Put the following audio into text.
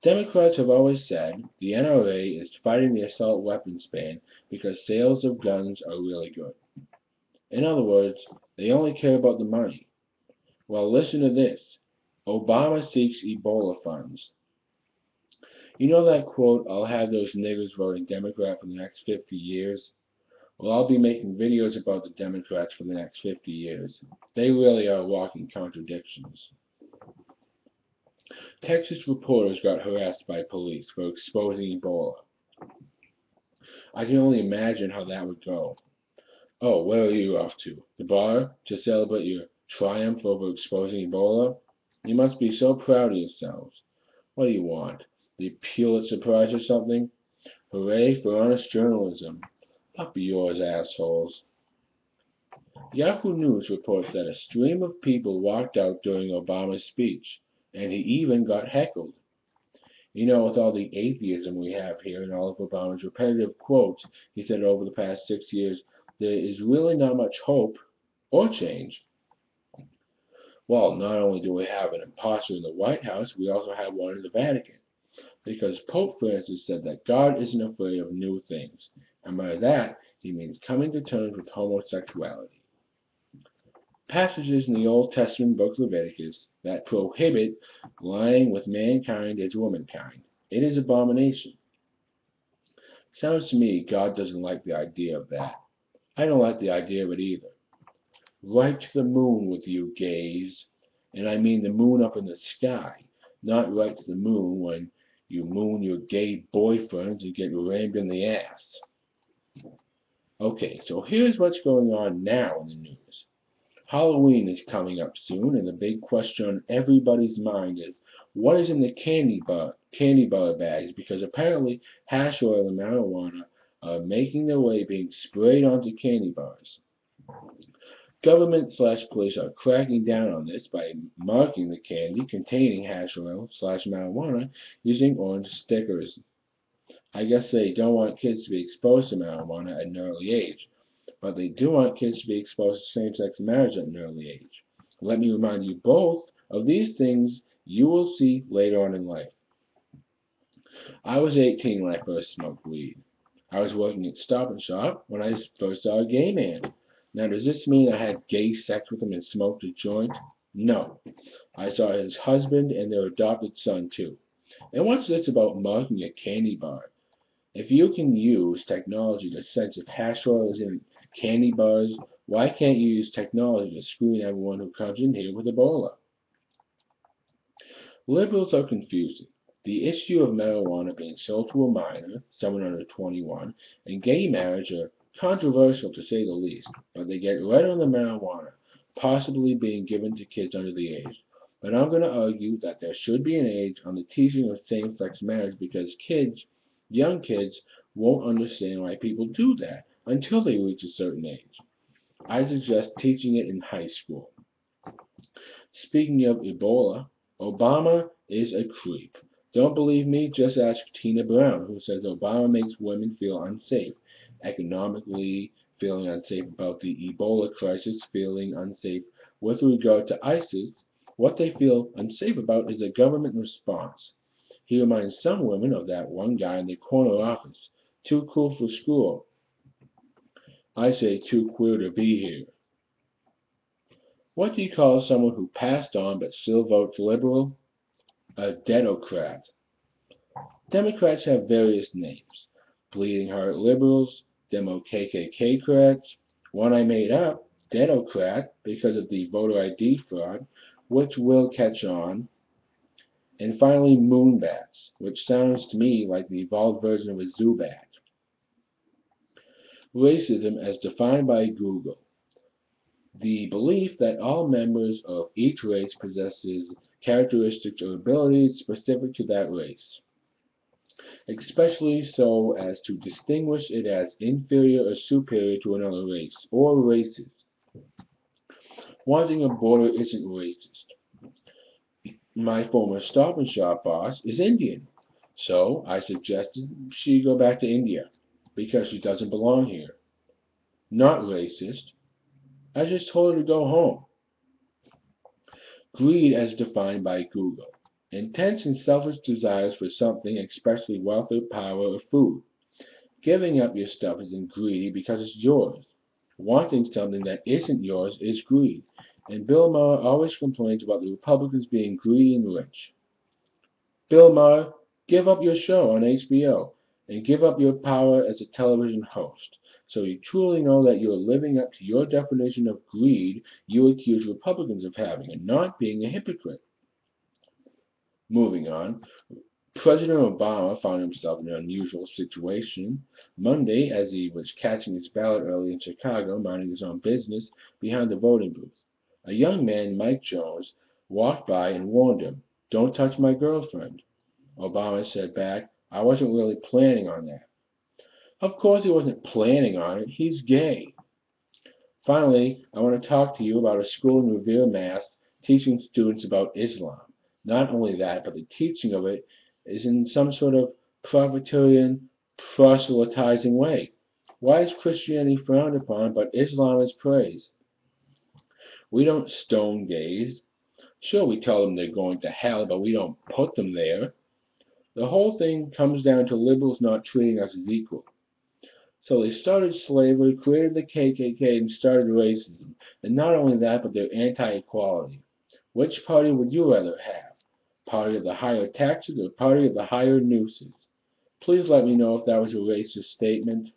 Democrats have always said the NRA is fighting the assault weapons ban because sales of guns are really good. In other words, they only care about the money. Well, listen to this. Obama seeks Ebola funds. You know that quote, I'll have those niggers voting Democrat for the next 50 years? Well, I'll be making videos about the Democrats for the next 50 years. They really are walking contradictions. Texas reporters got harassed by police for exposing Ebola. I can only imagine how that would go. Oh, where are you off to? The bar? To celebrate your triumph over exposing Ebola? You must be so proud of yourselves. What do you want? The Pulitzer Prize or something? Hooray for honest journalism. Up yours, assholes. Yahoo News reports that a stream of people walked out during Obama's speech, and he even got heckled. You know, with all the atheism we have here and all of Obama's repetitive quotes he said over the past 6 years, there is really not much hope or change. Well, not only do we have an imposter in the White House, we also have one in the Vatican. Because Pope Francis said that God isn't afraid of new things. And by that, he means coming to terms with homosexuality. Passages in the Old Testament book Leviticus that prohibit lying with mankind as womankind. It is abomination. Sounds to me God doesn't like the idea of that. I don't like the idea of it either. Right to the moon with you gays. And I mean the moon up in the sky, not right to the moon when you moon your gay boyfriends and get rammed in the ass. Okay, so here's what's going on now in the news. Halloween is coming up soon, and the big question on everybody's mind is what is in the candy bar bags, because apparently hashoil and marijuana are making their way being sprayed onto candy bars. Government/police are cracking down on this by marking the candy containing hashoil/marijuana using orange stickers. I guess they don't want kids to be exposed to marijuana at an early age, but they do want kids to be exposed to same-sex marriage at an early age. Let me remind you both of these things you will see later on in life. I was 18 when I first smoked weed. I was working at Stop and Shop when I first saw a gay man. Now, does this mean I had gay sex with him and smoked a joint? No. I saw his husband and their adopted son, too. And what's this about marking a candy bar? If you can use technology to sense if hash oil is in candy bars, why can't you use technology to screen everyone who comes in here with Ebola? Liberals are confusing. The issue of marijuana being sold to a minor, someone under 21, and gay marriage are controversial to say the least, but they get right on the marijuana, possibly being given to kids under the age. But I'm going to argue that there should be an age on the teaching of same-sex marriage because young kids, won't understand why people do that until they reach a certain age. I suggest teaching it in high school. Speaking of Ebola, Obama is a creep. Don't believe me? Just ask Tina Brown, who says Obama makes women feel unsafe, economically, feeling unsafe about the Ebola crisis, feeling unsafe with regard to ISIS. What they feel unsafe about is a government response. He reminds some women of that one guy in the corner office, too cool for school. I say too queer to be here. What do you call someone who passed on but still votes liberal? A dedocrat. Democrats have various names. Bleeding Heart Liberals, Demo KKK-crats, one I made up, Dedocrat, because of the voter ID fraud, which will catch on, and finally Moonbats, which sounds to me like the evolved version of a Zubat. Racism as defined by Google. The belief that all members of each race possesses characteristics or abilities specific to that race, especially so as to distinguish it as inferior or superior to another race, or races. Wanting a border isn't racist. My former Stop and Shop boss is Indian, so I suggested she go back to India, because she doesn't belong here. Not racist. I just told her to go home. Greed as defined by Google. Intense and selfish desires for something, especially wealth or power or food. Giving up your stuff isn't greedy because it's yours. Wanting something that isn't yours is greed. And Bill Maher always complains about the Republicans being greedy and rich. Bill Maher, give up your show on HBO and give up your power as a television host. So you truly know that you are living up to your definition of greed you accuse Republicans of having and not being a hypocrite. Moving on, President Obama found himself in an unusual situation Monday as he was catching his ballot early in Chicago, minding his own business behind the voting booth. A young man, Mike Jones, walked by and warned him, "Don't touch my girlfriend." Obama said back, "I wasn't really planning on that." Of course he wasn't planning on it. He's gay. Finally, I want to talk to you about a school in Revere, Mass. Teaching students about Islam. Not only that, but the teaching of it is in some sort of Presbyterian, proselytizing way. Why is Christianity frowned upon, but Islam is praised? We don't stone gays. Sure, we tell them they're going to hell, but we don't put them there. The whole thing comes down to liberals not treating us as equal. So they started slavery, created the KKK, and started racism. And not only that, but they're anti-equality. Which party would you rather have? Party of the higher taxes or party of the higher nooses? Please let me know if that was a racist statement.